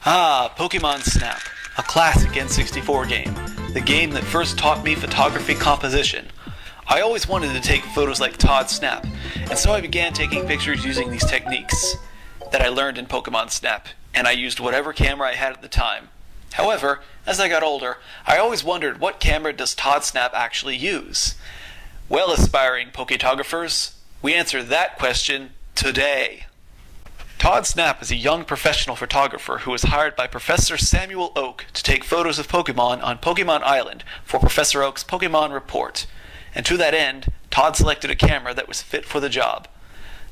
Ah, Pokemon Snap, a classic N64 game, the game that first taught me photography composition. I always wanted to take photos like Todd Snap, and so I began taking pictures using these techniques that I learned in Pokemon Snap, and I used whatever camera I had at the time. However, as I got older, I always wondered, what camera does Todd Snap actually use? Well, aspiring Poketographers, we answer that question today. Todd Snap is a young professional photographer who was hired by Professor Samuel Oak to take photos of Pokemon on Pokemon Island for Professor Oak's Pokemon Report. And to that end, Todd selected a camera that was fit for the job.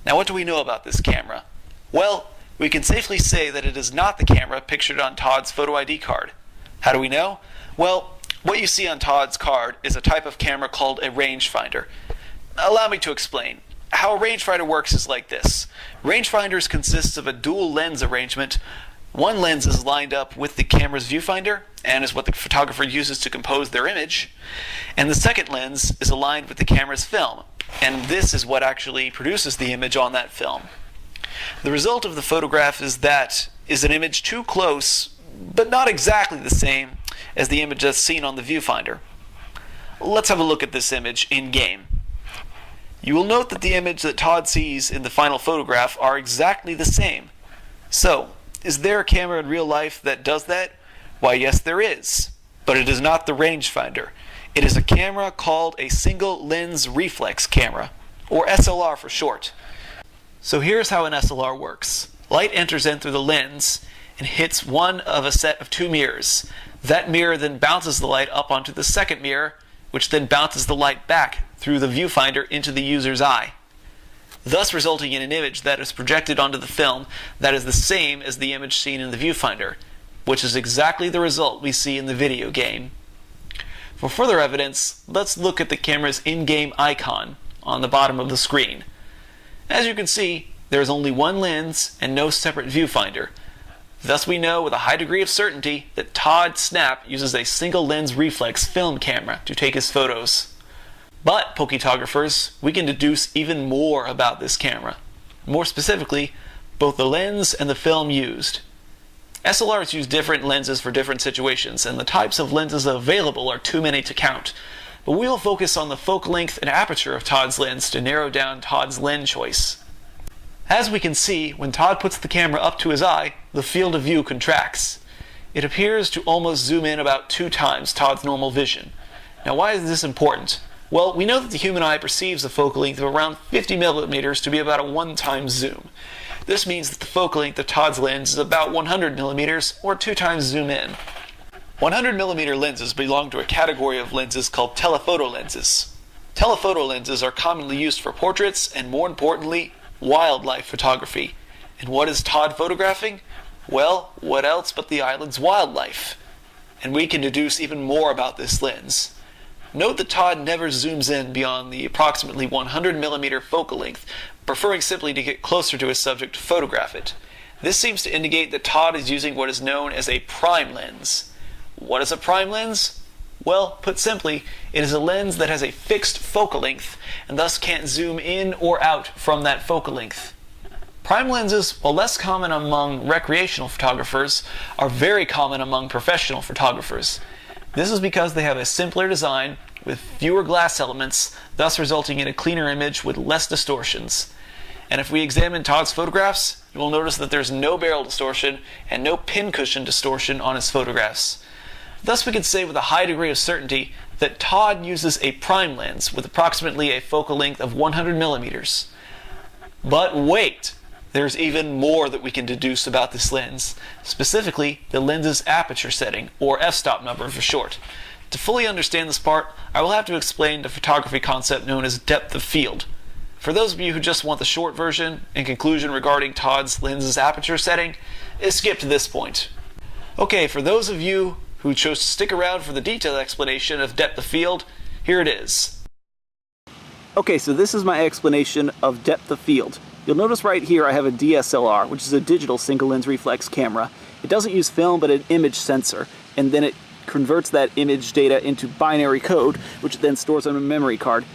Now, what do we know about this camera? Well, we can safely say that it is not the camera pictured on Todd's photo ID card. How do we know? Well, what you see on Todd's card is a type of camera called a rangefinder. Allow me to explain. How a rangefinder works is like this. Rangefinders consists of a dual lens arrangement. One lens is lined up with the camera's viewfinder and is what the photographer uses to compose their image. And the second lens is aligned with the camera's film, and this is what actually produces the image on that film. The result of the photograph is an image too close, but not exactly the same as the image that's seen on the viewfinder. Let's have a look at this image in-game. You will note that the image that Todd sees in the final photograph are exactly the same. So, is there a camera in real life that does that? Why, yes, there is. But it is not the rangefinder. It is a camera called a single lens reflex camera, or SLR for short. So here's how an SLR works. Light enters in through the lens and hits one of a set of two mirrors. That mirror then bounces the light up onto the second mirror, which then bounces the light back through the viewfinder into the user's eye, thus resulting in an image that is projected onto the film that is the same as the image seen in the viewfinder, which is exactly the result we see in the video game. For further evidence, let's look at the camera's in-game icon on the bottom of the screen. As you can see, there is only one lens and no separate viewfinder. Thus we know with a high degree of certainty that Todd Snap uses a single lens reflex film camera to take his photos. But, Poketographers, we can deduce even more about this camera. More specifically, both the lens and the film used. SLRs use different lenses for different situations, and the types of lenses available are too many to count. But we will focus on the focal length and aperture of Todd's lens to narrow down Todd's lens choice. As we can see, when Todd puts the camera up to his eye, the field of view contracts. It appears to almost zoom in about 2 times Todd's normal vision. Now, why is this important? Well, we know that the human eye perceives a focal length of around 50 millimeters to be about a 1-time zoom. This means that the focal length of Todd's lens is about 100 millimeters, or 2 times zoom in. 100 millimeter lenses belong to a category of lenses called telephoto lenses. Telephoto lenses are commonly used for portraits and, more importantly, wildlife photography. And what is Todd photographing? Well, what else but the island's wildlife? And we can deduce even more about this lens. Note that Todd never zooms in beyond the approximately 100 millimeter focal length, preferring simply to get closer to his subject to photograph it. This seems to indicate that Todd is using what is known as a prime lens. What is a prime lens? Well, put simply, it is a lens that has a fixed focal length and thus can't zoom in or out from that focal length. Prime lenses, while less common among recreational photographers, are very common among professional photographers. This is because they have a simpler design with fewer glass elements, thus resulting in a cleaner image with less distortions. And if we examine Todd's photographs, you will notice that there's no barrel distortion and no pincushion distortion on his photographs. Thus we can say with a high degree of certainty that Todd uses a prime lens with approximately a focal length of 100 millimeters. But wait! There's even more that we can deduce about this lens, specifically the lens's aperture setting, or f-stop number for short. To fully understand this part, I will have to explain the photography concept known as depth of field. For those of you who just want the short version and conclusion regarding Todd's lens's aperture setting, skip to this point. Okay, for those of you who chose to stick around for the detailed explanation of depth of field, here it is. Okay, so this is my explanation of depth of field. You'll notice right here I have a DSLR, which is a digital single lens reflex camera. It doesn't use film but an image sensor, and then it converts that image data into binary code, which it then stores on a memory card.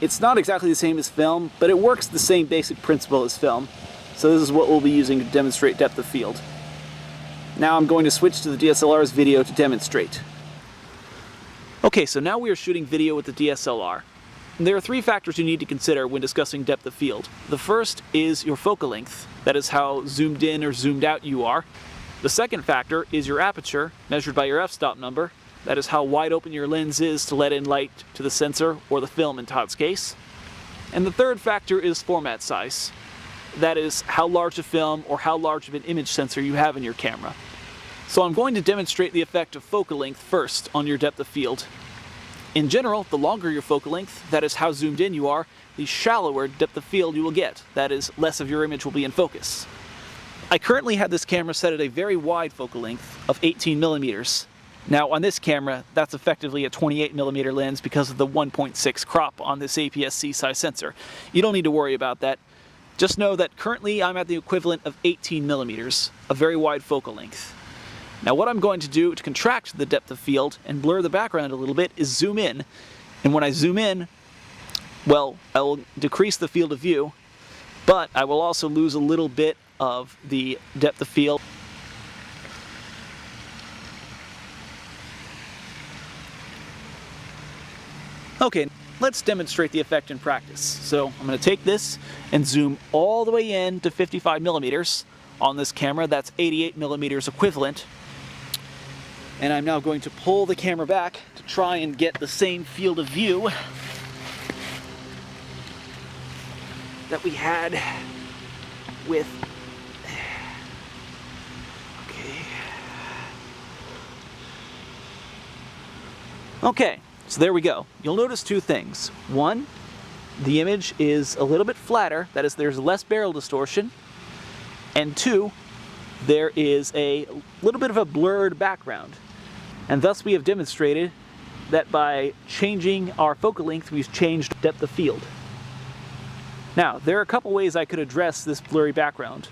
It's not exactly the same as film, but it works the same basic principle as film. So this is what we'll be using to demonstrate depth of field. Now I'm going to switch to the DSLR's video to demonstrate. Okay, so now we are shooting video with the DSLR. There are three factors you need to consider when discussing depth of field. The first is your focal length, that is how zoomed in or zoomed out you are. The second factor is your aperture, measured by your f-stop number, that is how wide open your lens is to let in light to the sensor or the film in Todd's case. And the third factor is format size, that is how large a film or how large of an image sensor you have in your camera. So I'm going to demonstrate the effect of focal length first on your depth of field. In general, the longer your focal length, that is how zoomed in you are, the shallower depth of field you will get, that is, less of your image will be in focus. I currently have this camera set at a very wide focal length of 18 millimeters. Now on this camera, that's effectively a 28 millimeter lens because of the 1.6 crop on this APS-C size sensor. You don't need to worry about that. Just know that currently I'm at the equivalent of 18 millimeters, a very wide focal length. Now what I'm going to do to contract the depth of field and blur the background a little bit is zoom in. And when I zoom in, well, I will decrease the field of view, but I will also lose a little bit of the depth of field. Okay, let's demonstrate the effect in practice. So I'm going to take this and zoom all the way in to 55 millimeters. On this camera, that's 88 millimeters equivalent. And I'm now going to pull the camera back to try and get the same field of view that we had with... Okay, so there we go. You'll notice two things. One, the image is a little bit flatter, that is, there's less barrel distortion. And two, there is a little bit of a blurred background. And thus we have demonstrated that by changing our focal length, we've changed depth of field. Now, there are a couple ways I could address this blurry background.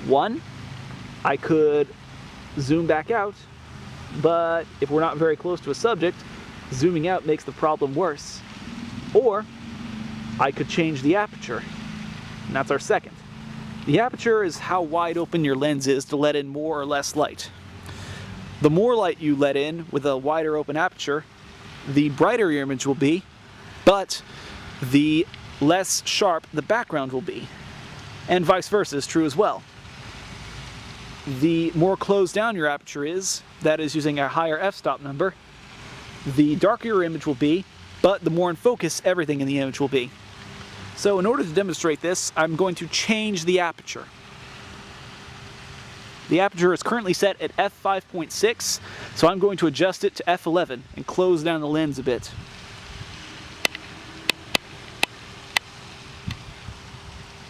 One, I could zoom back out, but if we're not very close to a subject, zooming out makes the problem worse. Or, I could change the aperture, and that's our second. The aperture is how wide open your lens is to let in more or less light. The more light you let in with a wider open aperture, the brighter your image will be, but the less sharp the background will be. And vice versa is true as well. The more closed down your aperture is, that is using a higher f-stop number, the darker your image will be, but the more in focus everything in the image will be. So in order to demonstrate this, I'm going to change the aperture. The aperture is currently set at f5.6, so I'm going to adjust it to f11 and close down the lens a bit.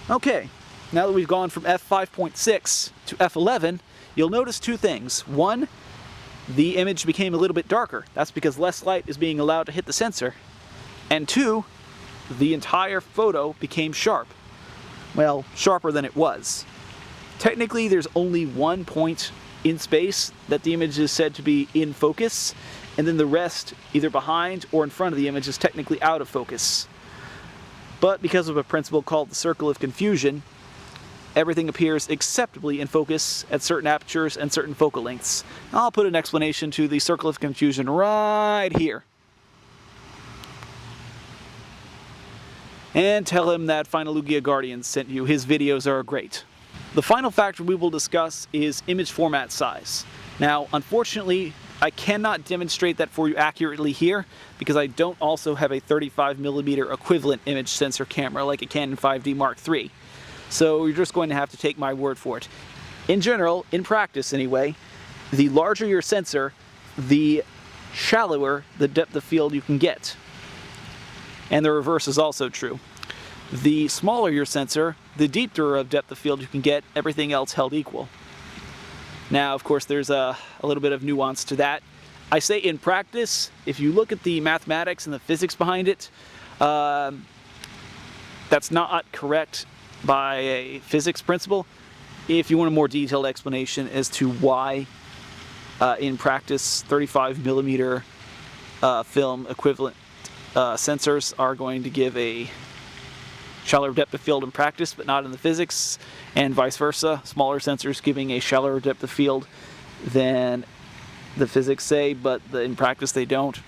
Okay, now that we've gone from f5.6 to f11, you'll notice two things. One, the image became a little bit darker. That's because less light is being allowed to hit the sensor. And two, the entire photo became sharp. Well, sharper than it was. Technically, there's only one point in space that the image is said to be in focus, and then the rest, either behind or in front of the image, is technically out of focus. But because of a principle called the circle of confusion, everything appears acceptably in focus at certain apertures and certain focal lengths. I'll put an explanation to the circle of confusion right here. And tell him that Final Lugia Guardian sent you. His videos are great. The final factor we will discuss is image format size. Now, unfortunately, I cannot demonstrate that for you accurately here because I don't also have a 35mm equivalent image sensor camera like a Canon 5D Mark III. So you're just going to have to take my word for it. In general, in practice anyway, the larger your sensor, the shallower the depth of field you can get. And the reverse is also true. The smaller your sensor, the deeper of depth of field you can get, everything else held equal. Now, of course, there's a little bit of nuance to that. I say in practice, if you look at the mathematics and the physics behind it, that's not correct by a physics principle. If you want a more detailed explanation as to why, in practice, 35mm film equivalent sensors are going to give a shallower depth of field in practice, but not in the physics, and vice versa. Smaller sensors giving a shallower depth of field than the physics say, but in practice they don't.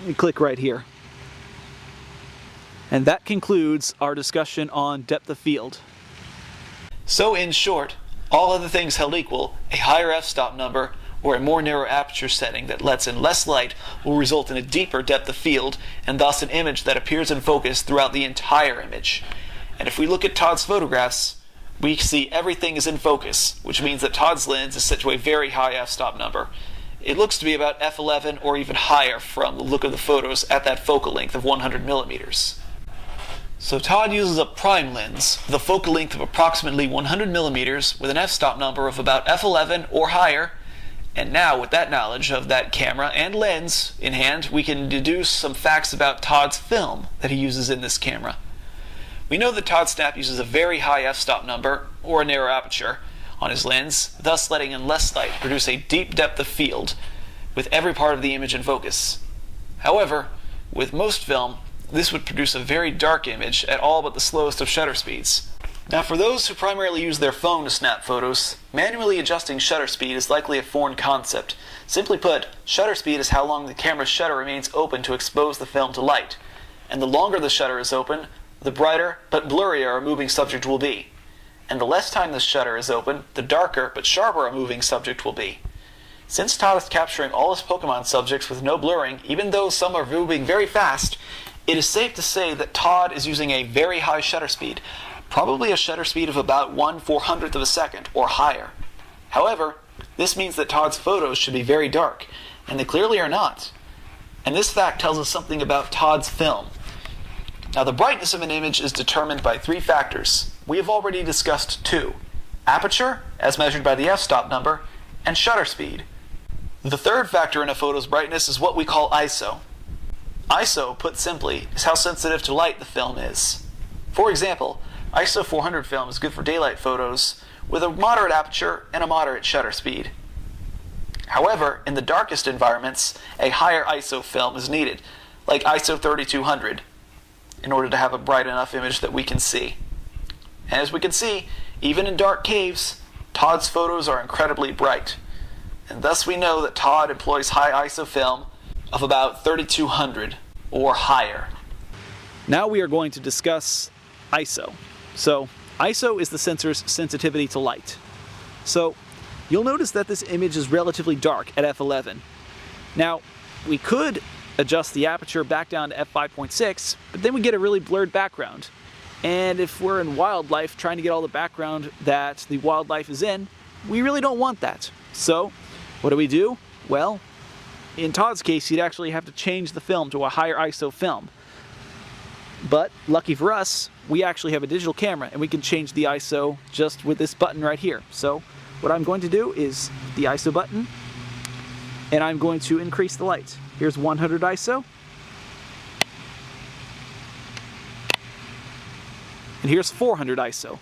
You click right here. And that concludes our discussion on depth of field. So in short, all other things held equal, a higher f-stop number or a more narrow aperture setting that lets in less light will result in a deeper depth of field and thus an image that appears in focus throughout the entire image. And if we look at Todd's photographs, we see everything is in focus, which means that Todd's lens is set to a very high f-stop number. It looks to be about f11 or even higher from the look of the photos at that focal length of 100 millimeters. So Todd uses a prime lens with a focal length of approximately 100 millimeters with an f-stop number of about f11 or higher. And now, with that knowledge of that camera and lens in hand, we can deduce some facts about Todd's film that he uses in this camera. We know that Todd Snap uses a very high f-stop number, or a narrow aperture, on his lens, thus letting in less light produce a deep depth of field with every part of the image in focus. However, with most film, this would produce a very dark image at all but the slowest of shutter speeds. Now for those who primarily use their phone to snap photos, manually adjusting shutter speed is likely a foreign concept. Simply put, shutter speed is how long the camera's shutter remains open to expose the film to light. And the longer the shutter is open, the brighter but blurrier a moving subject will be. And the less time the shutter is open, the darker but sharper a moving subject will be. Since Todd is capturing all his Pokemon subjects with no blurring, even though some are moving very fast, it is safe to say that Todd is using a very high shutter speed, probably a shutter speed of about 1/400th of a second or higher. However, this means that Todd's photos should be very dark, and they clearly are not. And this fact tells us something about Todd's film. Now the brightness of an image is determined by three factors. We have already discussed two: aperture, as measured by the f-stop number, and shutter speed. The third factor in a photo's brightness is what we call ISO. ISO, put simply, is how sensitive to light the film is. For example, ISO 400 film is good for daylight photos with a moderate aperture and a moderate shutter speed. However, in the darkest environments, a higher ISO film is needed, like ISO 3200, in order to have a bright enough image that we can see. And as we can see, even in dark caves, Todd's photos are incredibly bright. And thus we know that Todd employs high ISO film of about 3200 or higher. Now we are going to discuss ISO. So ISO is the sensor's sensitivity to light. So you'll notice that this image is relatively dark at f11. Now we could adjust the aperture back down to f5.6, but then we get a really blurred background. And if we're in wildlife trying to get all the background that the wildlife is in, we really don't want that. So what do? Well, in Todd's case, he'd actually have to change the film to a higher ISO film. But lucky for us, we actually have a digital camera and we can change the ISO just with this button right here. So what I'm going to do is the ISO button, and I'm going to increase the light. Here's 100 ISO. And here's 400 ISO.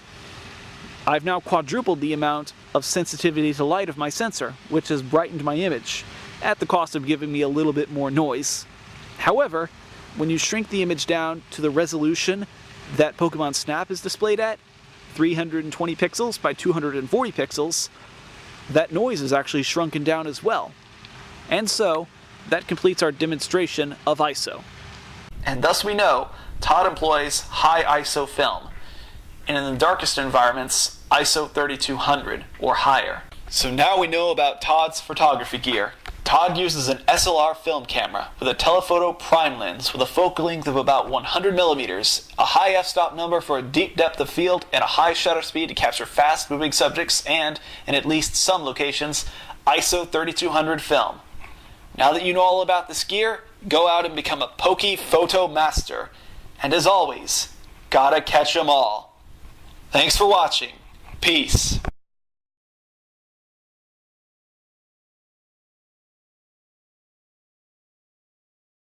I've now quadrupled the amount of sensitivity to light of my sensor, which has brightened my image, at the cost of giving me a little bit more noise. However, when you shrink the image down to the resolution that Pokemon Snap is displayed at, 320 pixels by 240 pixels, that noise is actually shrunken down as well. And so, that completes our demonstration of ISO. And thus we know Todd employs high ISO film, and in the darkest environments, ISO 3200 or higher. So now we know about Todd's photography gear. Todd uses an SLR film camera with a telephoto prime lens with a focal length of about 100 millimeters, a high f-stop number for a deep depth of field, and a high shutter speed to capture fast-moving subjects, and, in at least some locations, ISO 3200 film. Now that you know all about this gear, go out and become a Poke Photo Master. And as always, gotta catch 'em all. Thanks for watching. Peace.